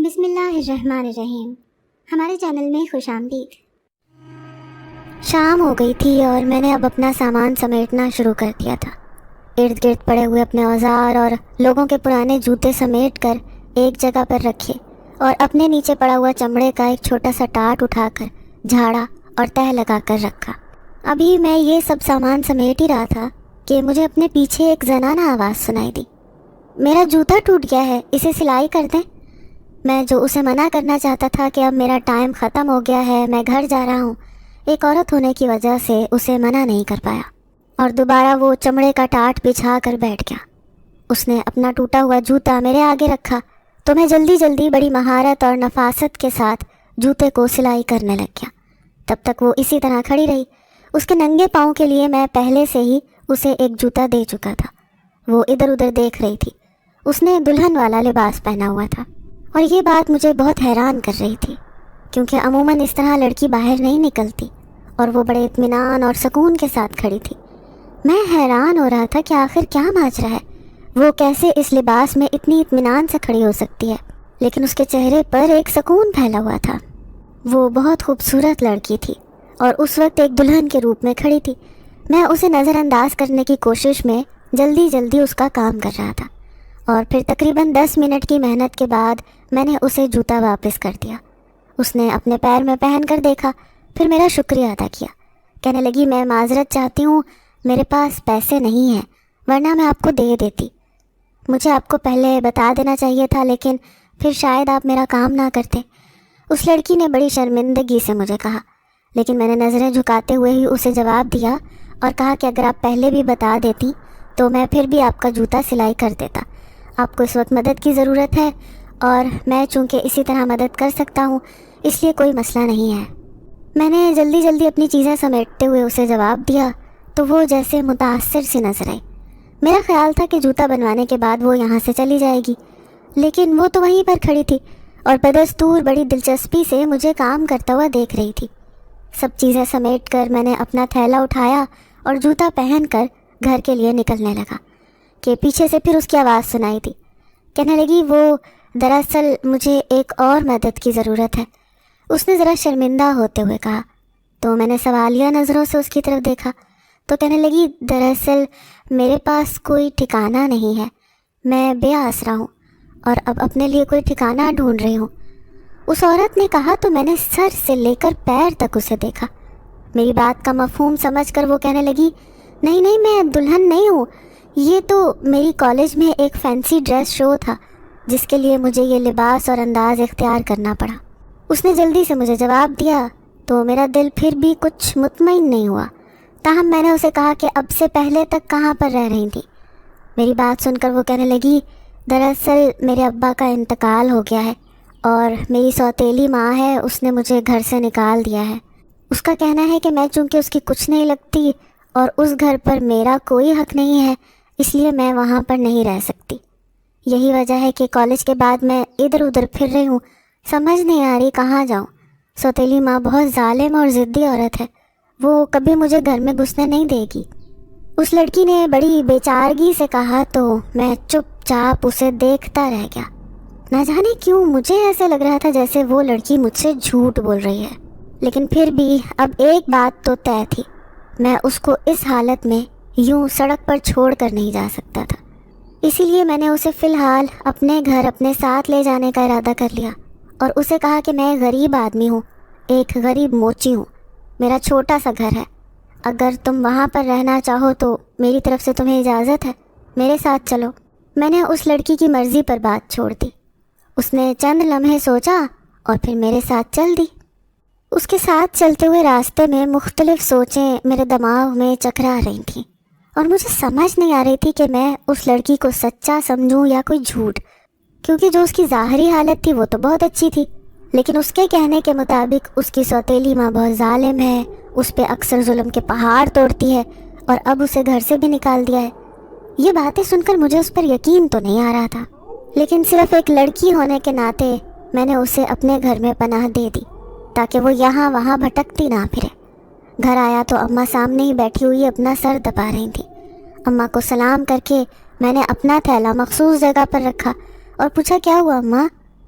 بسم اللہ الرحمن الرحیم۔ ہمارے چینل میں خوش آمدید۔ شام ہو گئی تھی اور میں نے اب اپنا سامان سمیٹنا شروع کر دیا تھا۔ ارد گرد پڑے ہوئے اپنے اوزار اور لوگوں کے پرانے جوتے سمیٹ کر ایک جگہ پر رکھے اور اپنے نیچے پڑا ہوا چمڑے کا ایک چھوٹا سا ٹاٹ اٹھا کر جھاڑا اور تہہ لگا کر رکھا۔ ابھی میں یہ سب سامان سمیٹ ہی رہا تھا کہ مجھے اپنے پیچھے ایک زنانہ آواز سنائی دی۔ میرا جوتا ٹوٹ گیا ہے، اسے سلائی کر دیں۔ میں جو اسے منع کرنا چاہتا تھا کہ اب میرا ٹائم ختم ہو گیا ہے، میں گھر جا رہا ہوں، ایک عورت ہونے کی وجہ سے اسے منع نہیں کر پایا اور دوبارہ وہ چمڑے کا ٹاٹ بچھا کر بیٹھ گیا۔ اس نے اپنا ٹوٹا ہوا جوتا میرے آگے رکھا تو میں جلدی جلدی بڑی مہارت اور نفاست کے ساتھ جوتے کو سلائی کرنے لگ گیا۔ تب تک وہ اسی طرح کھڑی رہی۔ اس کے ننگے پاؤں کے لیے میں پہلے سے ہی اسے ایک جوتا دے چکا تھا۔ وہ ادھر ادھر دیکھ رہی تھی۔ اس نے دلہن والا لباس پہنا ہوا تھا اور یہ بات مجھے بہت حیران کر رہی تھی، کیونکہ عموماً اس طرح لڑکی باہر نہیں نکلتی اور وہ بڑے اطمینان اور سکون کے ساتھ کھڑی تھی۔ میں حیران ہو رہا تھا کہ آخر کیا ماجرا ہے، وہ کیسے اس لباس میں اتنی اطمینان سے کھڑی ہو سکتی ہے، لیکن اس کے چہرے پر ایک سکون پھیلا ہوا تھا۔ وہ بہت خوبصورت لڑکی تھی اور اس وقت ایک دلہن کے روپ میں کھڑی تھی۔ میں اسے نظر انداز کرنے کی کوشش میں جلدی جلدی اس کا کام کر رہا تھا اور پھر تقریباً 10 منٹ کی محنت کے بعد میں نے اسے جوتا واپس کر دیا۔ اس نے اپنے پیر میں پہن کر دیکھا، پھر میرا شکریہ ادا کیا۔ کہنے لگی، میں معذرت چاہتی ہوں، میرے پاس پیسے نہیں ہیں، ورنہ میں آپ کو دے دیتی۔ مجھے آپ کو پہلے بتا دینا چاہیے تھا، لیکن پھر شاید آپ میرا کام نہ کرتے۔ اس لڑکی نے بڑی شرمندگی سے مجھے کہا، لیکن میں نے نظریں جھکاتے ہوئے ہی اسے جواب دیا اور کہا کہ اگر آپ پہلے بھی بتا دیتی تو میں پھر بھی آپ کا جوتا سلائی کر دیتا۔ آپ کو اس وقت مدد کی ضرورت ہے اور میں چونکہ اسی طرح مدد کر سکتا ہوں، اس لیے کوئی مسئلہ نہیں ہے۔ میں نے جلدی جلدی اپنی چیزیں سمیٹتے ہوئے اسے جواب دیا تو وہ جیسے متاثر سی نظر آئی۔ میرا خیال تھا کہ جوتا بنوانے کے بعد وہ یہاں سے چلی جائے گی، لیکن وہ تو وہیں پر کھڑی تھی اور بدستور بڑی دلچسپی سے مجھے کام کرتا ہوا دیکھ رہی تھی۔ سب چیزیں سمیٹ کر میں نے اپنا تھیلا اٹھایا اور جوتا پہن کر گھر کے لیے نکلنے لگا کہ پیچھے سے پھر اس کی آواز سنائی دی۔ کہنے لگی، وہ دراصل مجھے ایک اور مدد کی ضرورت ہے۔ اس نے ذرا شرمندہ ہوتے ہوئے کہا تو میں نے سوالیہ نظروں سے اس کی طرف دیکھا تو کہنے لگی، دراصل میرے پاس کوئی ٹھکانہ نہیں ہے، میں بے آسرا ہوں اور اب اپنے لیے کوئی ٹھکانہ ڈھونڈ رہی ہوں۔ اس عورت نے کہا تو میں نے سر سے لے کر پیر تک اسے دیکھا۔ میری بات کا مفہوم سمجھ کر وہ کہنے لگی، نہیں نہیں، میں دلہن نہیں ہوں، یہ تو میری کالج میں ایک فینسی ڈریس شو تھا جس کے لیے مجھے یہ لباس اور انداز اختیار کرنا پڑا۔ اس نے جلدی سے مجھے جواب دیا تو میرا دل پھر بھی کچھ مطمئن نہیں ہوا، تاہم میں نے اسے کہا کہ اب سے پہلے تک کہاں پر رہ رہی تھی۔ میری بات سن کر وہ کہنے لگی، دراصل میرے ابا کا انتقال ہو گیا ہے اور میری سوتیلی ماں ہے، اس نے مجھے گھر سے نکال دیا ہے۔ اس کا کہنا ہے کہ میں چونکہ اس کی کچھ نہیں لگتی اور اس گھر پر میرا کوئی حق نہیں ہے، اس لیے میں وہاں پر نہیں رہ سکتی۔ یہی وجہ ہے کہ کالج کے بعد میں ادھر ادھر پھر رہی ہوں، سمجھ نہیں آ رہی کہاں جاؤں۔ سوتیلی ماں بہت ظالم اور ضدی عورت ہے، وہ کبھی مجھے گھر میں گھسنے نہیں دے گی۔ اس لڑکی نے بڑی بے چارگی سے کہا تو میں چپ چاپ اسے دیکھتا رہ گیا۔ نہ جانے کیوں مجھے ایسے لگ رہا تھا جیسے وہ لڑکی مجھ سے جھوٹ بول رہی ہے، لیکن پھر بھی اب ایک بات تو طے تھی، میں اس کو اس حالت میں یوں سڑک پر چھوڑ کر نہیں جا سکتا تھا۔ اسی لیے میں نے اسے فی الحال اپنے گھر اپنے ساتھ لے جانے کا ارادہ کر لیا اور اسے کہا کہ میں غریب آدمی ہوں، ایک غریب موچی ہوں، میرا چھوٹا سا گھر ہے، اگر تم وہاں پر رہنا چاہو تو میری طرف سے تمہیں اجازت ہے، میرے ساتھ چلو۔ میں نے اس لڑکی کی مرضی پر بات چھوڑ دی۔ اس نے چند لمحے سوچا اور پھر میرے ساتھ چل دی۔ اس کے ساتھ چلتے ہوئے راستے میں مختلف سوچیں میرے دماغ میں چکرا رہی تھیں اور مجھے سمجھ نہیں آ رہی تھی کہ میں اس لڑکی کو سچا سمجھوں یا کوئی جھوٹ، کیونکہ جو اس کی ظاہری حالت تھی وہ تو بہت اچھی تھی، لیکن اس کے کہنے کے مطابق اس کی سوتیلی ماں بہت ظالم ہے، اس پہ اکثر ظلم کے پہاڑ توڑتی ہے اور اب اسے گھر سے بھی نکال دیا ہے۔ یہ باتیں سن کر مجھے اس پر یقین تو نہیں آ رہا تھا، لیکن صرف ایک لڑکی ہونے کے ناطے میں نے اسے اپنے گھر میں پناہ دے دی تاکہ وہ یہاں وہاں بھٹکتی نہ پھرے۔ گھر آیا تو اماں سامنے ہی بیٹھی ہوئی اپنا سر دبا رہی تھیں۔ اماں کو سلام کر کے میں نے اپنا تھیلا مخصوص جگہ پر رکھا اور پوچھا، کیا ہوا اماں،